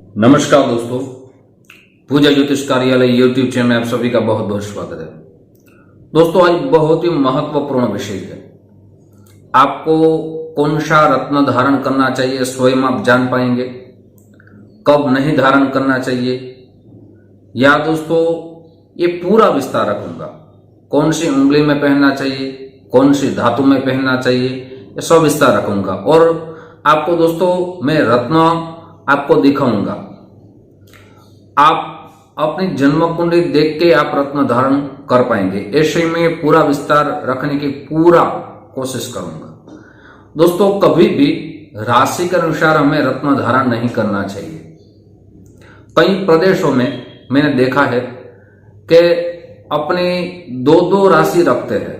नमस्कार दोस्तों, पूजा ज्योतिष कार्यालय यूट्यूब चैनल में आप सभी का बहुत बहुत स्वागत है। दोस्तों, आज बहुत ही महत्वपूर्ण विषय है। आपको कौन सा रत्न धारण करना चाहिए स्वयं आप जान पाएंगे, कब नहीं धारण करना चाहिए, या दोस्तों ये पूरा विस्तार रखूंगा। कौन सी उंगली में पहनना चाहिए, कौन सी धातु में पहनना चाहिए, ये सब विस्तार रखूंगा। और आपको दोस्तों मैं रत्न आपको दिखाऊंगा। आप अपनी जन्म कुंडली देख के आप रत्न धारण कर पाएंगे। ऐसे में पूरा विस्तार रखने की पूरा कोशिश करूंगा। दोस्तों, कभी भी राशि के अनुसार हमें रत्न धारण नहीं करना चाहिए। कई प्रदेशों में मैंने देखा है कि अपने दो राशि रखते हैं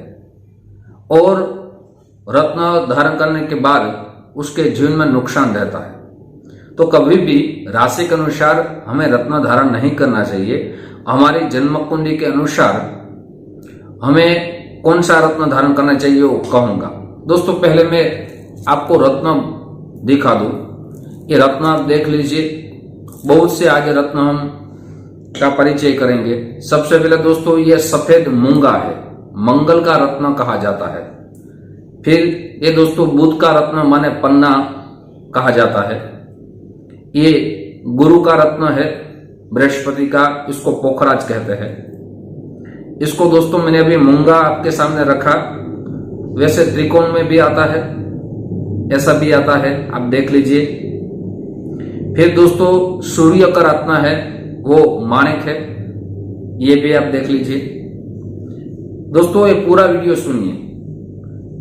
और रत्न धारण करने के बाद उसके जीवन में नुकसान रहता है। तो कभी भी राशि के अनुसार हमें रत्न धारण नहीं करना चाहिए। हमारी जन्म कुंडली के अनुसार हमें कौन सा रत्न धारण करना चाहिए वो कहूंगा। दोस्तों, पहले मैं आपको रत्न दिखा दूं। ये रत्न आप देख लीजिए। बहुत से आगे रत्न हम का परिचय करेंगे। सबसे पहले दोस्तों ये सफेद मूंगा है, मंगल का रत्न कहा जाता है। फिर ये दोस्तों बुध का रत्न माने पन्ना कहा जाता है। ये गुरु का रत्न है, बृहस्पति का, इसको पोखराज कहते हैं। इसको दोस्तों मैंने अभी मूंगा आपके सामने रखा। वैसे त्रिकोण में भी आता है, ऐसा भी आता है, आप देख लीजिए। फिर दोस्तों सूर्य का रत्न है, वो माणिक है, ये भी आप देख लीजिए। दोस्तों ये पूरा वीडियो सुनिए।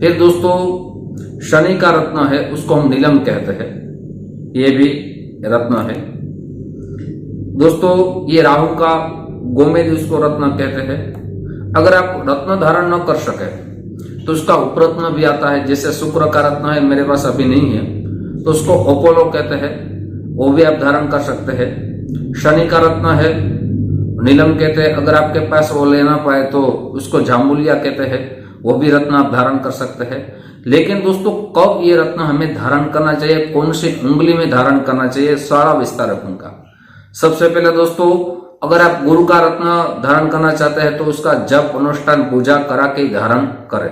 फिर दोस्तों शनि का रत्न है, उसको हम नीलम कहते हैं, ये भी रत्न है। दोस्तों ये राहु का गोमेद, उसको रत्न कहते हैं। अगर आप रत्न धारण न कर सके तो उसका उपरत्न भी आता है। जैसे शुक्र का रत्न है, मेरे पास अभी नहीं है, तो उसको अपोलो कहते हैं, वो भी आप धारण कर सकते हैं। शनि का रत्न है, नीलम कहते हैं। अगर आपके पास वो लेना पाए तो उसको जामुलिया कहते हैं, वो भी रत्न आप धारण कर सकते हैं। लेकिन दोस्तों कब ये रत्न हमें धारण करना चाहिए, कौन सी उंगली में धारण करना चाहिए, सारा विस्तार रखूंगा। सबसे पहले दोस्तों अगर आप गुरु का रत्न धारण करना चाहते हैं तो उसका जप अनुष्ठान पूजा करा के धारण करें।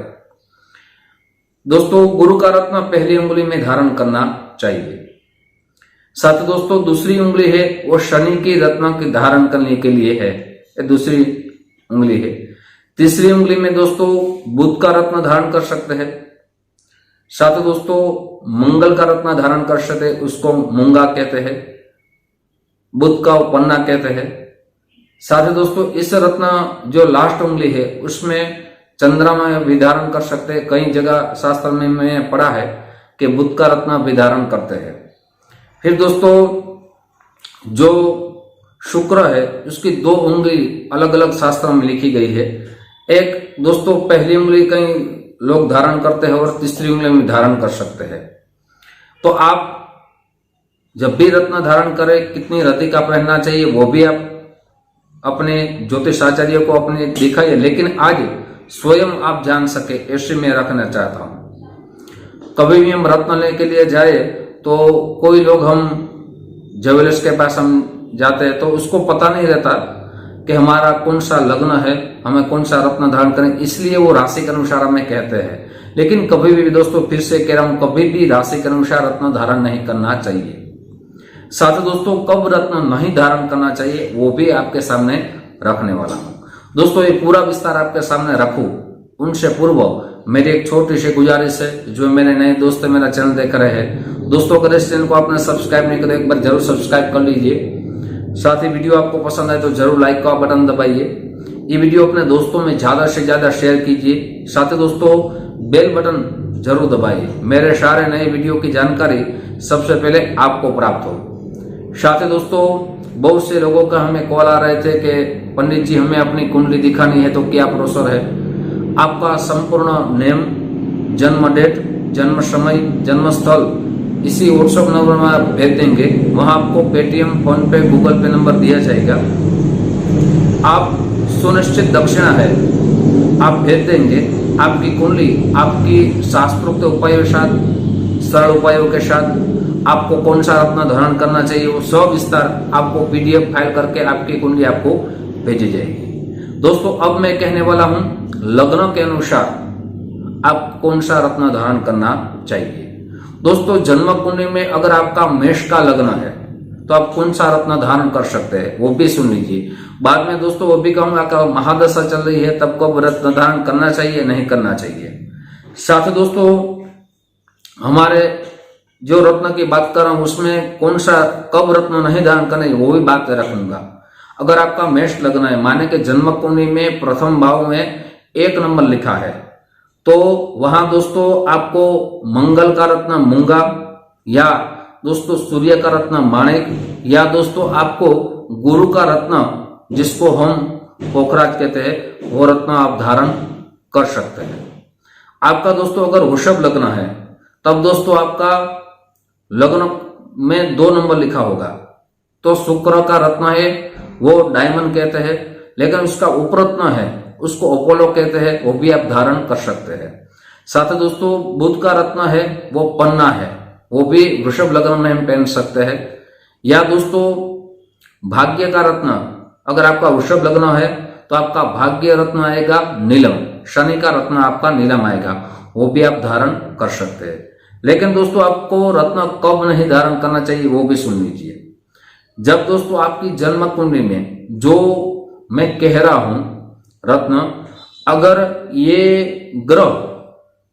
दोस्तों गुरु का रत्न पहली उंगली में धारण करना चाहिए। साथ दोस्तों दूसरी उंगली है वो शनि की रत्न की धारण करने के लिए है, ये दूसरी उंगली है। तीसरी उंगली में दोस्तों बुध का रत्न धारण कर सकते हैं। साथ दोस्तों मंगल का रत्न धारण कर सकते, उसको मूंगा कहते हैं, बुध का पन्ना कहते हैं। साथ दोस्तों इस रत्न जो लास्ट उंगली है उसमें चंद्रमा भी धारण कर सकते हैं। कई जगह शास्त्र में मैंने पढ़ा है कि बुध का रत्न भी धारण करते हैं। फिर दोस्तों जो शुक्र है उसकी दो उंगली अलग अलग शास्त्रों में लिखी गई है। एक दोस्तों पहली उंगली कई लोग धारण करते हैं और तीसरी उंगली में धारण कर सकते हैं। तो आप जब भी रत्न धारण करें कितनी रति का पहनना चाहिए वो भी आप अपने ज्योतिष आचार्य को अपने दिखाइए, लेकिन आज स्वयं आप जान सके ऐसे में रखना चाहता हूं। कभी भी हम रत्न लेने के लिए जाए तो कोई लोग हम ज्वेलर्स के पास हम जाते हैं तो उसको पता नहीं रहता कि हमारा कौन सा लग्न है, हमें कौन सा रत्न धारण करें, इसलिए वो राशि के अनुसार हमें कहते हैं। लेकिन कभी भी दोस्तों फिर से कह रहा हूं, कभी भी राशि के अनुसार रत्न धारण नहीं करना चाहिए। साथ दोस्तों कब रत्न नहीं धारण करना चाहिए वो भी आपके सामने रखने वाला हूं। दोस्तों ये पूरा विस्तार आपके सामने रखूं उनसे पूर्व मेरी एक छोटी सी गुजारिश है। जो मेरे नए दोस्त मेरा चैनल देख रहे हैं, दोस्तों अगर इस चैनल को आपने सब्सक्राइब नहीं किया एक बार जरूर सब्सक्राइब कर लीजिए। साथ ही वीडियो आपको पसंद आए तो जरूर लाइक का बटन दबाइए। ये वीडियो अपने दोस्तों में ज्यादा से ज्यादा शेयर कीजिए। साथ ही दोस्तों बेल बटन जरूर दबाइए, मेरे सारे नए वीडियो की जानकारी सबसे पहले आपको प्राप्त हो। साथ ही दोस्तों बहुत से लोगों का हमें कॉल आ रहे थे कि पंडित जी हमें अपनी कुंडली दिखानी है तो क्या प्रोसेस है। आपका संपूर्ण नेम, जन्म डेट, जन्म समय, जन्म स्थल इसी व्हाट्सएप नंबर में आप भेज देंगे। वहां आपको पेटीएम, फोन पे, गूगल पे नंबर दिया जाएगा। आप सुनिश्चित दक्षिणा है आप भेज देंगे। आपकी कुंडली आपकी शास्त्रोक्त उपायों के साथ, सरल उपायों के साथ आपको कौन सा रत्न धारण करना चाहिए, वो सब विस्तार आपको PDF फाइल करके आपकी कुंडली आपको भेजी जाएगी। दोस्तों अब मैं कहने वाला हूं लग्न के अनुसार आप कौन सा रत्न धारण करना चाहिए। दोस्तों जन्म कुंडली में अगर आपका मेष का लग्न है तो आप कौन सा रत्न धारण कर सकते हैं वो भी सुन लीजिए। बाद में दोस्तों वो भी कहूंगा कि महादशा चल रही है तब कब रत्न धारण करना चाहिए नहीं करना चाहिए। साथ दोस्तों हमारे जो रत्न की बात कर रहा हूं उसमें कौन सा कब रत्न नहीं धारण करना वो भी बात रखूंगा। अगर आपका मेष लग्न है, माने कि जन्म कुंडली में प्रथम भाव में 1 नंबर लिखा है, तो वहां दोस्तों आपको मंगल का रत्न मूंगा, या दोस्तों सूर्य का रत्न माणिक, या दोस्तों आपको गुरु का रत्न जिसको हम पोखराज कहते हैं वो रत्न आप धारण कर सकते हैं। आपका दोस्तों अगर वृषभ लग्न है तब दोस्तों आपका लग्न में 2 नंबर लिखा होगा, तो शुक्र का रत्न है वो डायमंड कहते हैं, लेकिन उसका उपरत्न है उसको अपोलो कहते हैं, वो भी आप धारण कर सकते हैं। साथ ही दोस्तों बुध का रत्न है वो पन्ना है, वो भी वृषभ लग्न में हम पहन सकते हैं। या दोस्तों भाग्य का रत्न अगर आपका वृषभ लग्न है तो आपका भाग्य रत्न आएगा नीलम, शनि का रत्न आपका नीलम आएगा, वो भी आप धारण कर सकते हैं। लेकिन दोस्तों आपको रत्न कब नहीं धारण करना चाहिए वो भी सुन लीजिए। जब दोस्तों आपकी जन्म कुंडली में जो मैं कह रहा हूं रत्न, अगर ये ग्रह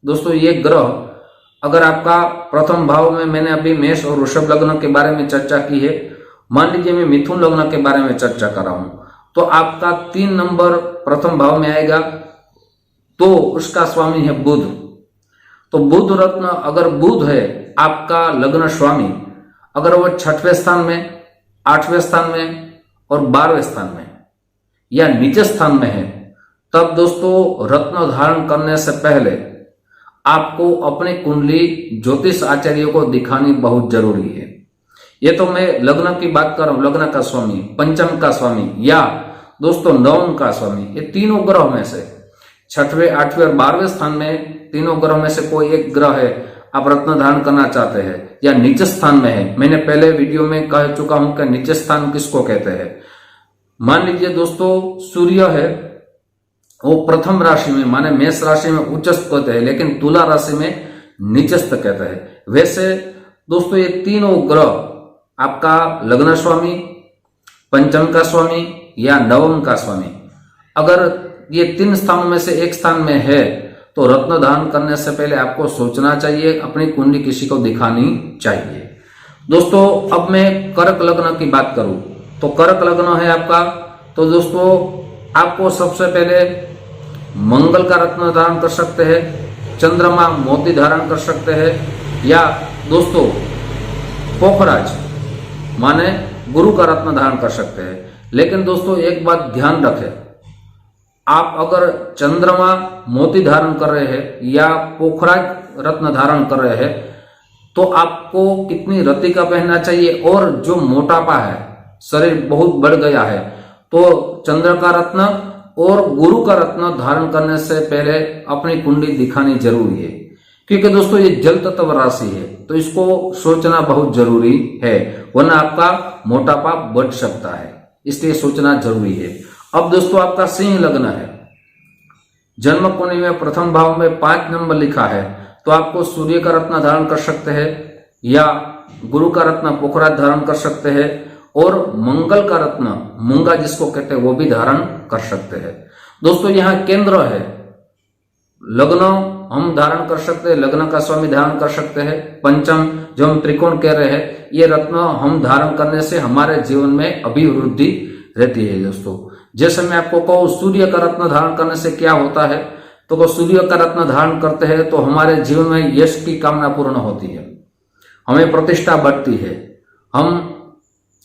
दोस्तों ये ग्रह अगर आपका प्रथम भाव में, मैंने अभी मेष और वृषभ लग्न के बारे में चर्चा की है, मान लीजिए मैं मिथुन लग्न के बारे में चर्चा कर रहा हूं, तो आपका 3 नंबर प्रथम भाव में आएगा, तो उसका स्वामी है बुध। तो बुध रत्न अगर बुध है आपका लग्न स्वामी, अगर वो 6वें स्थान में, 8वें स्थान में और 12वें स्थान में या नीचे स्थान में है, तब दोस्तों रत्न धारण करने से पहले आपको अपनी कुंडली ज्योतिष आचार्य को दिखानी बहुत जरूरी है। ये तो मैं लग्न की बात कर रहा हूं, लग्न का स्वामी, पंचम का स्वामी या दोस्तों नवम का स्वामी, ये तीनों ग्रह में से 6वें, 8वें और 12वें स्थान में तीनों ग्रह में से कोई एक ग्रह है आप रत्न धारण करना चाहते हैं या नीचे स्थान में है। मैंने पहले वीडियो में कह चुका हूं कि नीचे स्थान किसको कहते हैं। मान लीजिए दोस्तों सूर्य है वो प्रथम राशि में, माने मेष राशि में उच्चस्थ कहते हैं, लेकिन तुला राशि में नीचस्थ कहते हैं। वैसे दोस्तों ये तीनों ग्रह आपका लग्न स्वामी, पंचम का स्वामी या नवम का स्वामी, अगर ये 3 स्थानों में से एक स्थान में है तो रत्न धारण करने से पहले आपको सोचना चाहिए, अपनी कुंडली किसी को दिखानी चाहिए। दोस्तों अब मैं कर्क लग्न की बात करूं तो कर्क लग्न है आपका, तो दोस्तों आपको सबसे पहले मंगल का रत्न धारण कर सकते हैं, चंद्रमा मोती धारण कर सकते हैं, या दोस्तों पोखराज माने गुरु का रत्न धारण कर सकते हैं। लेकिन दोस्तों एक बात ध्यान रखें, आप अगर चंद्रमा मोती धारण कर रहे हैं या पोखराज रत्न धारण कर रहे हैं तो आपको कितनी रत्ती का पहनना चाहिए, और जो मोटापा है, शरीर बहुत बढ़ गया है, तो चंद्र का रत्न और गुरु का रत्न धारण करने से पहले अपनी कुंडली दिखानी जरूरी है, क्योंकि दोस्तों ये जल तत्व राशि है तो इसको सोचना बहुत जरूरी है, वरना आपका मोटापा बढ़ सकता है, इसलिए सोचना जरूरी है। अब दोस्तों आपका सिंह लग्न है, जन्म कुंडली में प्रथम भाव में 5 नंबर लिखा है, तो आपको सूर्य का रत्न धारण कर सकते हैं या गुरु का रत्न पोखराज धारण कर सकते हैं, और मंगल का रत्न मूंगा जिसको कहते हैं वो भी धारण कर सकते हैं। दोस्तों यहाँ केंद्र है, लग्न हम धारण कर सकते हैं, लग्न का स्वामी धारण कर सकते हैं, पंचम जो हम त्रिकोण कह रहे हैं, ये रत्न हम धारण करने से हमारे जीवन में अभिवृद्धि रहती है। दोस्तों जैसे मैं आपको कहूँ सूर्य का रत्न धारण करने से क्या होता है, तो सूर्य का रत्न धारण करते हैं तो हमारे जीवन में यश की कामना पूर्ण होती है, हमें प्रतिष्ठा बढ़ती है, हम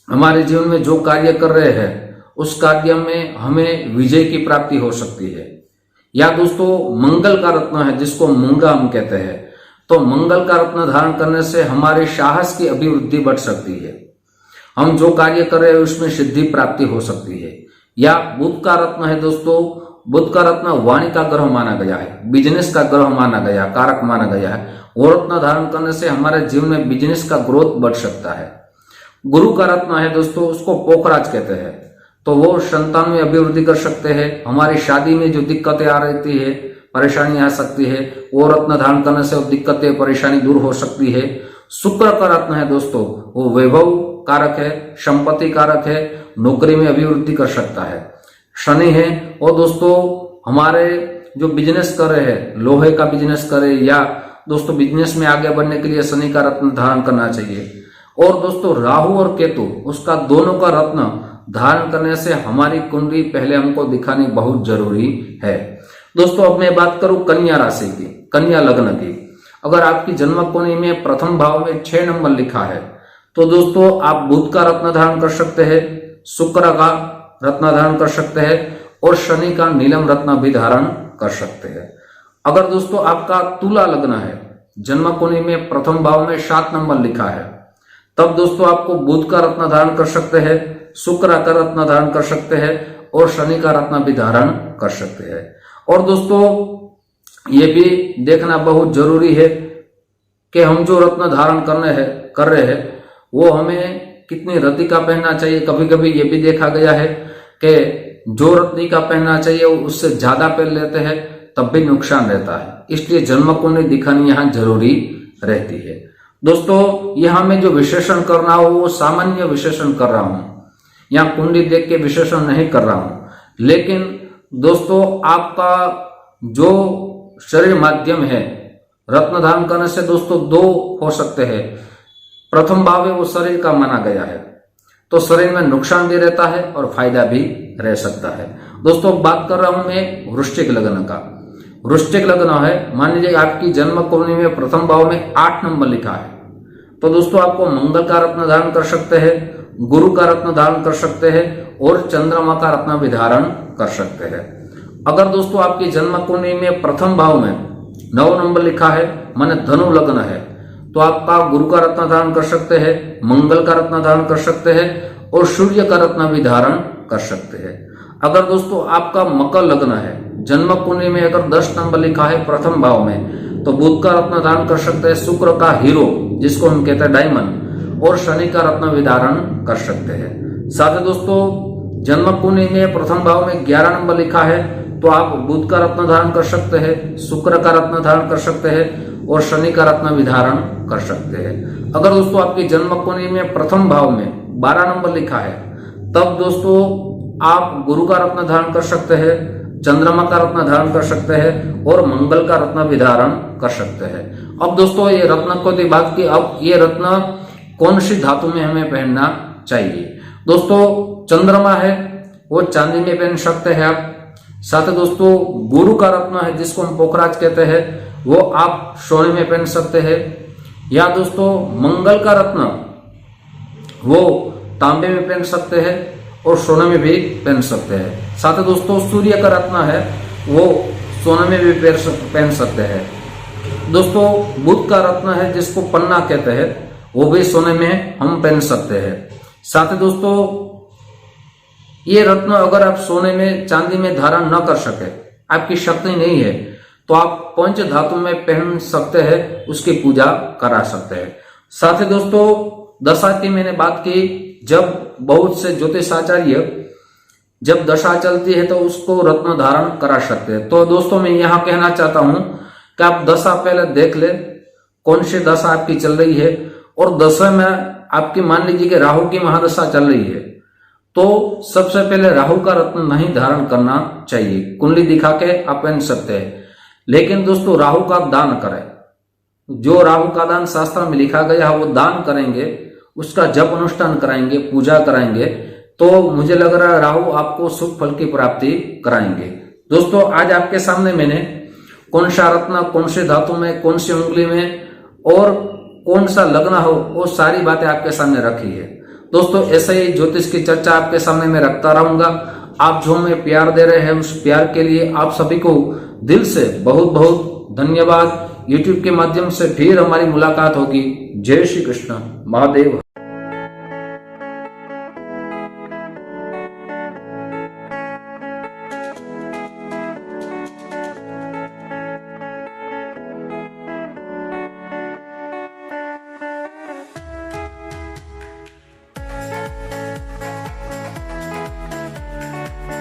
हमारे जीवन में जो कार्य कर रहे हैं उस कार्य में हमें विजय की प्राप्ति हो सकती है। या दोस्तों मंगल का रत्न है जिसको मूंगा हम कहते हैं, तो मंगल का रत्न धारण करने से हमारे साहस की अभिवृद्धि बढ़ सकती है, हम जो कार्य कर रहे हैं उसमें सिद्धि प्राप्ति हो सकती है। या बुध का रत्न है दोस्तों, बुध का रत्न वाणी का ग्रह माना गया है, बिजनेस का ग्रह माना गया, कारक माना गया है, वो रत्न धारण करने से हमारे जीवन में बिजनेस का ग्रोथ बढ़ सकता है। गुरु का रत्न है दोस्तों, उसको पोखराज कहते हैं, तो वो संतान में अभिवृद्धि कर सकते हैं। हमारी शादी में जो दिक्कतें आ रहती है, परेशानी आ सकती है, वो रत्न धारण करने से वो दिक्कतें परेशानी दूर हो सकती है। शुक्र का रत्न है दोस्तों, वो वैभव कारक है, संपत्ति कारक है, नौकरी में अभिवृद्धि कर सकता है। शनि है वो दोस्तों हमारे जो बिजनेस कर रहे हैं, लोहे का बिजनेस करे या दोस्तों बिजनेस में आगे बढ़ने के लिए शनि का रत्न धारण करना चाहिए। और दोस्तों राहु और केतु, उसका दोनों का रत्न धारण करने से हमारी कुंडली पहले हमको दिखानी बहुत जरूरी है। दोस्तों अब मैं बात करूं कन्या राशि की, कन्या लग्न की। अगर आपकी जन्म कुंडली में प्रथम भाव में 6 नंबर लिखा है तो दोस्तों आप बुध का रत्न धारण कर सकते हैं, शुक्र का रत्न धारण कर सकते हैं और शनि का नीलम रत्न भी धारण कर सकते हैं। अगर दोस्तों आपका तुला लग्न है, जन्म कुंडली में प्रथम भाव में 7 नंबर लिखा है, तब दोस्तों आपको बुध का रत्न धारण कर सकते हैं, शुक्र का रत्न धारण कर सकते हैं और शनि का रत्न भी धारण कर सकते हैं। और दोस्तों ये भी देखना बहुत जरूरी है कि हम जो रत्न धारण कर रहे हैं वो हमें कितनी रत्ती का पहनना चाहिए। कभी कभी ये भी देखा गया है कि जो रत्ती का पहनना चाहिए उससे ज्यादा पहन लेते हैं, तब भी नुकसान रहता है। इसलिए जन्म कुंडली दिखानी यहाँ जरूरी रहती है। दोस्तों यहाँ में जो विश्लेषण करना हो वो सामान्य विश्लेषण कर रहा हूं, यहाँ कुंडली देख के विश्लेषण नहीं कर रहा हूं। लेकिन दोस्तों आपका जो शरीर माध्यम है, रत्न धारण करने से दोस्तों 2 हो सकते हैं। प्रथम भाव है वो शरीर का माना गया है, तो शरीर में नुकसान भी रहता है और फायदा भी रह सकता है। दोस्तों बात कर रहा हूं मैं वृश्चिक लग्न का। वृश्चिक लग्न है, मान लीजिए आपकी जन्म कुंडली में प्रथम भाव में 8 नंबर लिखा है, तो दोस्तों आपको मंगल का रत्न धारण कर सकते हैं, गुरु का रत्न धारण कर सकते हैं और चंद्रमा का रत्न भी धारण कर सकते हैं। अगर दोस्तों आपकी जन्म कुंडली में प्रथम भाव में 9 नंबर लिखा है, माने धनु लग्न है, तो आपका गुरु का रत्न धारण कर सकते हैं, मंगल का रत्न धारण कर सकते हैं और सूर्य का रत्न भी धारण कर सकते हैं। अगर दोस्तों आपका मकर लग्न है, जन्म कुंडली में अगर 10 नंबर लिखा है प्रथम भाव में, तो बुध का रत्न धारण कर सकते हैं, शुक्र का हीरो जिसको हम कहते हैं डायमंड और शनि का रत्न भी धारण कर सकते हैं। साथ ही दोस्तों जन्म कुंडली में प्रथम भाव में 11 नंबर लिखा है, तो आप बुध का रत्न धारण कर सकते हैं, शुक्र का रत्न धारण कर सकते हैं और शनि का रत्न भी धारण कर सकते हैं। अगर दोस्तों आपकी जन्म कुंडली में प्रथम भाव में 12 नंबर लिखा है, तब दोस्तों आप गुरु का रत्न धारण कर सकते हैं, चंद्रमा का रत्न धारण कर सकते हैं और मंगल का रत्न भी धारण कर सकते हैं। अब दोस्तों ये रत्न को दी बात की, अब ये रत्न कौन सी धातु में हमें पहनना चाहिए। दोस्तों चंद्रमा है वो चांदी में पहन सकते हैं आप। साथ ही दोस्तों गुरु का रत्न है जिसको हम पोखराज कहते हैं, वो आप सोने में पहन सकते हैं। या दोस्तों मंगल का रत्न वो तांबे में पहन सकते हैं और सोने में भी पहन सकते हैं। साथ ही दोस्तों सूर्य का रत्न है वो सोने में भी पहन सकते हैं। दोस्तों बुध का रत्न है जिसको पन्ना कहते हैं, वो भी सोने में हम पहन सकते हैं। साथ ही दोस्तों ये रत्न अगर आप सोने में चांदी में धारण न कर सके, आपकी शक्ति नहीं है, तो आप पंच धातु में पहन सकते हैं, उसकी पूजा करा सकते हैं। साथ ही दोस्तों दशा की मैंने बात की, जब बहुत से ज्योतिषाचार्य जब दशा चलती है तो उसको रत्न धारण करा सकते हैं। तो दोस्तों मैं यहाँ कहना चाहता हूं कि आप दशा पहले देख ले कौन सी दशा आपकी चल रही है, और दशा में आपकी मान लीजिए कि राहु की महादशा चल रही है, तो सबसे पहले राहु का रत्न नहीं धारण करना चाहिए। कुंडली दिखा के आप पहन सकते हैं, लेकिन दोस्तों राहु का दान करें। जो राहु का दान शास्त्र में लिखा गया है वो दान करेंगे, उसका जप अनुष्ठान कराएंगे, पूजा कराएंगे, तो मुझे लग रहा है राहु आपको शुभ फल की प्राप्ति कराएंगे। दोस्तों आज आपके सामने मैंने कौन सा रत्न कौन से धातु में, कौन सी उंगली में और कौन सा लग्न हो, वो सारी बातें आपके सामने रखी है। दोस्तों ऐसे ही ज्योतिष की चर्चा आपके सामने मैं रखता रहूंगा। आप जो हमें प्यार दे रहे हैं उस प्यार के लिए आप सभी को दिल से बहुत बहुत धन्यवाद। YouTube के माध्यम से फिर हमारी मुलाकात होगी। जय श्री कृष्ण, महादेव।